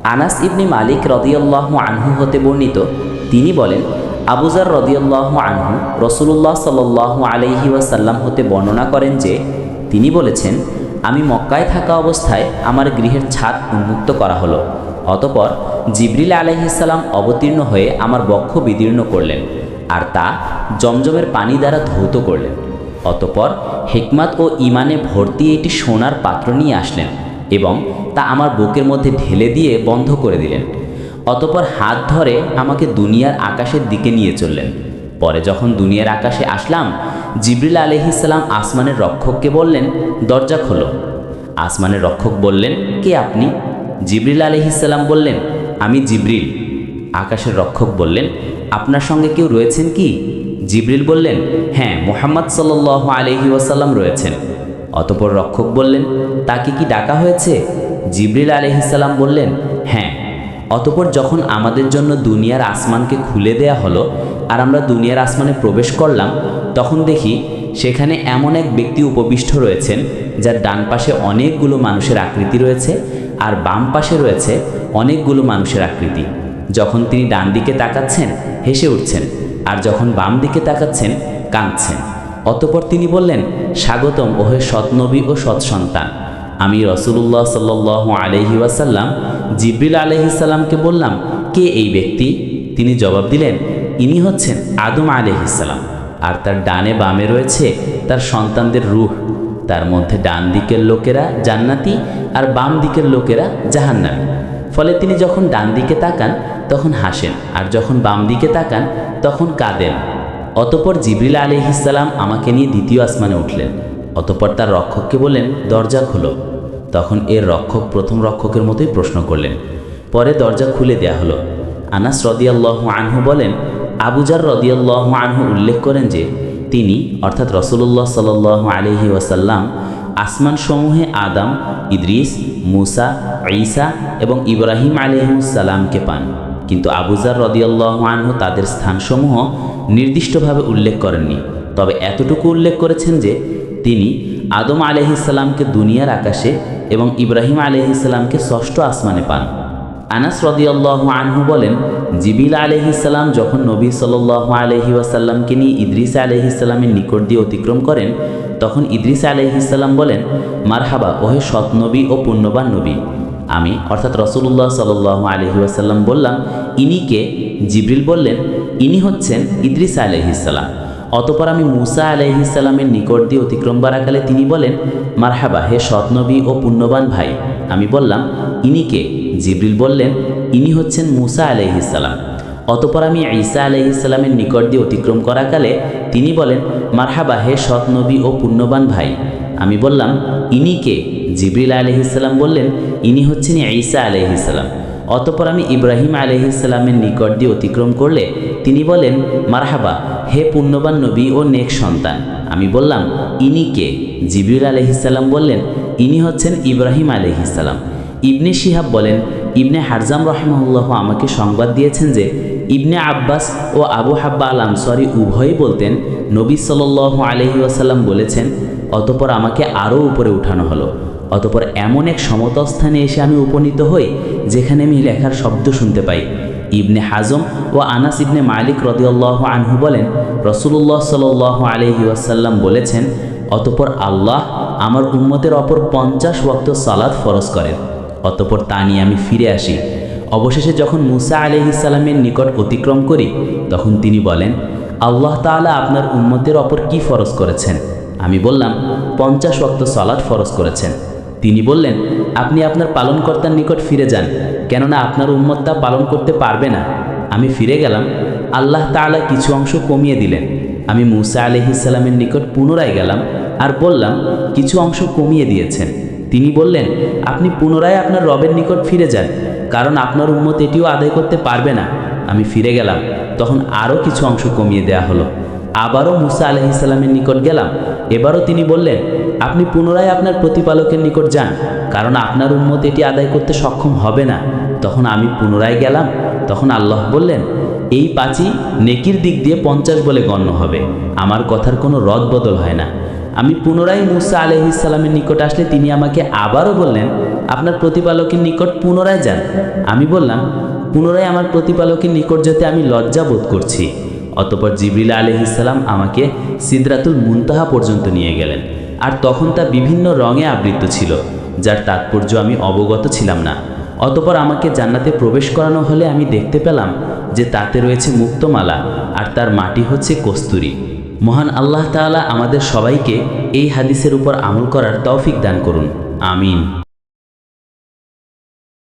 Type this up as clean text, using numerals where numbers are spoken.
আনাস ইবনে মালিক রাদিয়াল্লাহু আনহু হতে বর্ণিত, তিনি বলেন, আবু যর রাদিয়াল্লাহু আনহু রাসূলুল্লাহ সাল্লাল্লাহু আলাইহি ওয়াসাল্লাম হতে বর্ণনা করেন যে তিনি বলেছেন, আমি মক্কায় থাকা অবস্থায় আমার গৃহের ছাদ উন্মুক্ত করা হলো। অতঃপর জিবরিল আলাইহিস সালাম অবতীর্ণ হয়ে আমার বক্ষ বিদীর্ণ করলেন আর তা জমজমের পানি দ্বারা ধৌত করলেন। অতঃপর হিকমত ও ঈমানে ভর্তি একটি সোনার পাত্র নিয়ে আসলেন এবং তা আমার বুকের মধ্যে ঢেলে দিয়ে বন্ধ করে দিলেন। অতঃপর হাত ধরে আমাকে দুনিয়ার আকাশের দিকে নিয়ে চললেন। পরে যখন দুনিয়ার আকাশে আসলাম, জিবরিল আলাইহিস সালাম আসমানের রক্ষককে বললেন, দরজা খোলো। আসমানের রক্ষক বললেন, কে আপনি? জিবরিল আলাইহিস সালাম বললেন, আমি জিবরিল। আকাশের রক্ষক বললেন, আপনার সঙ্গে কেউ রয়েছেন কি? জিবরিল বললেন, হ্যাঁ, মুহাম্মদ সাল্লাল্লাহু আলাইহি ওয়াসাল্লাম রয়েছেন। অতঃপর রক্ষক বললেন, তাকে কি ডাকা হয়েছে? জিবরিল আলাইহিস সালাম বললেন, হ্যাঁ। অতঃপর যখন আমাদের জন্য দুনিয়ার আসমানকে খুলে দেয়া হলো আর আমরা দুনিয়ার আসমানে প্রবেশ করলাম, তখন দেখি সেখানে এমন এক ব্যক্তি উপবিষ্ট রয়েছেন যার ডান পাশে অনেকগুলো মানুষের আকৃতি রয়েছে আর বাম পাশে রয়েছে অনেকগুলো মানুষের আকৃতি। যখন তিনি ডান দিকে তাকাচ্ছেন হেসে উঠছেন আর যখন বাম দিকে তাকাচ্ছেন কাঁদছেন। অতঃপর তিনি বললেন, স্বাগতম ওহে সৎনবী ও সৎ সন্তান। আমি রাসূলুল্লাহ সাল্লাল্লাহু আলাইহি ওয়াসাল্লাম জিবরিল আলাইহিস সালামকে বললাম, কে এই ব্যক্তি? তিনি জবাব দিলেন, ইনি হচ্ছেন আদম আলাইহিস সালাম আর তার ডানে বামে রয়েছে তার সন্তানদের রূহ। তার মধ্যে ডান দিকের লোকেরা জান্নাতি আর বাম দিকের লোকেরা জাহান্নামী। ফলে তিনি যখন ডান দিকে তাকান তখন হাসেন আর যখন বাম দিকে তাকান তখন কাঁদেন। অতঃপর জিবরিল আলাইহিস সালাম আমাকে নিয়ে দ্বিতীয় আসমানে উঠলেন। অতঃপর তার রক্ষককে বললেন, দরজা খোলো। তখন এর রক্ষক প্রথম রক্ষকের মতোই প্রশ্ন করলেন। পরে দরজা খুলে দেয়া হলো। আনাস রাদিয়াল্লাহু আনহু বলেন, আবু যর রাদিয়াল্লাহু আনহু উল্লেখ করেন যে তিনি অর্থাৎ রাসূলুল্লাহ সাল্লাল্লাহু আলাইহি ওয়াসাল্লাম আসমান সমূহে আদম, ইদ্রিস, মুসা, ঈসা এবং ইব্রাহিম আলাইহিস সালামকে পান, কিন্তু আবু যর রাদিয়াল্লাহু আনহু তাদের স্থানসমূহ নির্দিষ্টভাবে উল্লেখ করেননি। তবে এতটুকু উল্লেখ করেছেন যে তিনি আদম আলাইহিস সালামকে দুনিয়ার আকাশে এবং ইব্রাহিম আলাইহিস সালামকে ষষ্ঠ আসমানে পান। আনাস রাদিয়াল্লাহু আনহু বলেন, জিবরিল আলাইহিস সালাম যখন নবী সাল্লাল্লাহু আলাইহি ওয়াসাল্লামকে নিয়ে ইদ্রিস আলাইহিস সালামের নিকট দিয়ে অতিক্রম করেন, তখন ইদ্রিস আলাইহিস সালাম বলেন, মারহাবা ওহে সৎ নবী ও পুণ্যবান নবী। আমি অর্থাৎ রাসূলুল্লাহ সাল্লাল্লাহু আলাইহি ওয়াসাল্লাম বললাম, ইনি কে? জিবরিল বললেন, ইনি হচ্ছেন ইদ্রিস আলাইহিস সালাম। অতঃপর আমি মুসা আলাইহিস সালামের নিকট দিয়ে অতিক্রম করাকালে তিনি বলেন, মারহাবা হে সৎ নবী ও পুণ্যবান ভাই। আমি বললাম, ইনি কে? জিবরিল বললেন, ইনি হচ্ছেন মুসা আলাইহিস সালাম। অতঃপর আমি ঈসা আলাইহিস সালামের নিকট দিয়ে অতিক্রম করাকালে তিনি বলেন, মারহাবা হে সৎ নবী ও পুণ্যবান ভাই। আমি বললাম, ইনি কে? জিবরিল আলাইহিস সালাম বললেন, ইনি হচ্ছেন ঈসা আলাইহিস সালাম। অতঃপর আমি ইব্রাহিম আলাইহিস সালামের নিকট দিয়ে অতিক্রম করলে তিনি বলেন, মারহাবা হে পুণ্যবান নবী ও নেক সন্তান। আমি বললাম, ইনি কে? জিবরিল আলাইহিস সালাম বললেন, ইনি হচ্ছেন ইব্রাহিম আলাইহিস সালাম। ইবনে শিহাব বলেন, ইবনে হারজাম রাহিমাহুল্লাহ আমাকে সংবাদ দিয়েছেন যে ইবনে আব্বাস ও আবু হাব্বা আল আনসারী উভয়ই বলতেন, নবী সাল্লাল্লাহু আলাইহি ওয়াসাল্লাম বলেছেন, অতঃপর আমাকে আরও উপরে উঠানো হলো। অতঃপর এমন এক সমতল স্থানে এসে আমি উপনীত হই যেখানে আমি লেখার শব্দ শুনতে পাই। ইবনে হাজম ও আনাস ইবনে মালিক রাদিয়াল্লাহু আনহু বলেন, রাসূলুল্লাহ সাল্লাল্লাহু আলাইহি ওয়াসাল্লাম বলেছেন, অতঃপর আল্লাহ আমার উম্মতের অপর 50 ওয়াক্ত সালাত ফরজ করেন। অতঃপর তা নিয়ে আমি ফিরে আসি। অবশেষে যখন মুসা আলাইহিস সালামের নিকট অতিক্রম করি তখন তিনি বলেন, আল্লাহ তাআলা আপনার উম্মতের অপর কি ফরজ করেছেন? আমি বললাম, 50 ওয়াক্ত সালাত ফরজ করেছেন। তিনি বললেন, আপনি আপনার পালনকর্তার নিকট ফিরে যান, কেননা আপনার উম্মত তা পালন করতে পারবে না। আমি ফিরে গেলাম। আল্লাহ তাআলা কিছু অংশ কমিয়ে দিলেন। আমি মুসা আলাইহিস সালামের নিকট পুনরায় গেলাম আর বললাম, কিছু অংশ কমিয়ে দিয়েছেন। তিনি বললেন, আপনি পুনরায় আপনার রবের নিকট ফিরে যান, কারণ আপনার উম্মত এটিও আদায় করতে পারবে না। আমি ফিরে গেলাম, তখন আরও কিছু অংশ কমিয়ে দেয়া হলো। আবারও মুসা আলাইহিস সালামের নিকট গেলাম। এবারও তিনি বললেন, আপনি পুনরায় আপনার প্রতিপালকের নিকট যান, কারণ আপনার উম্মত এটি আদায় করতে সক্ষম হবে না। তখন আমি পুনরায় গেলাম। তখন আল্লাহ বললেন, এই পাঁচই নেকির দিক দিয়ে 50 বলে গণ্য হবে। আমার কথার কোনো রদ বদল হয় না। আমি পুনরায় মুসা আলাইহিসসালামের নিকট আসলে তিনি আমাকে আবারও বললেন, আপনার প্রতিপালকের নিকট পুনরায় যান। আমি বললাম, পুনরায় আমার প্রতিপালকের নিকট যেতে আমি লজ্জা বোধ করছি। অতঃপর জিবরিল আলাইহিসসালাম আমাকে সিদরাতুল মুনতাহা পর্যন্ত নিয়ে গেলেন, আর তখন তা বিভিন্ন রঙে আবৃত ছিল, যার তাৎপর্য আমি অবগত ছিলাম না। অতঃপর আমাকে জান্নাতে প্রবেশ করানো হলে আমি দেখতে পেলাম যে তাতে রয়েছে মুক্তমালা, আর তার মাটি হচ্ছে কস্তুরী। মহান আল্লাহ তাআলা আমাদের সবাইকে এই হাদিসের উপর আমল করার তৌফিক দান করুন। আমিন।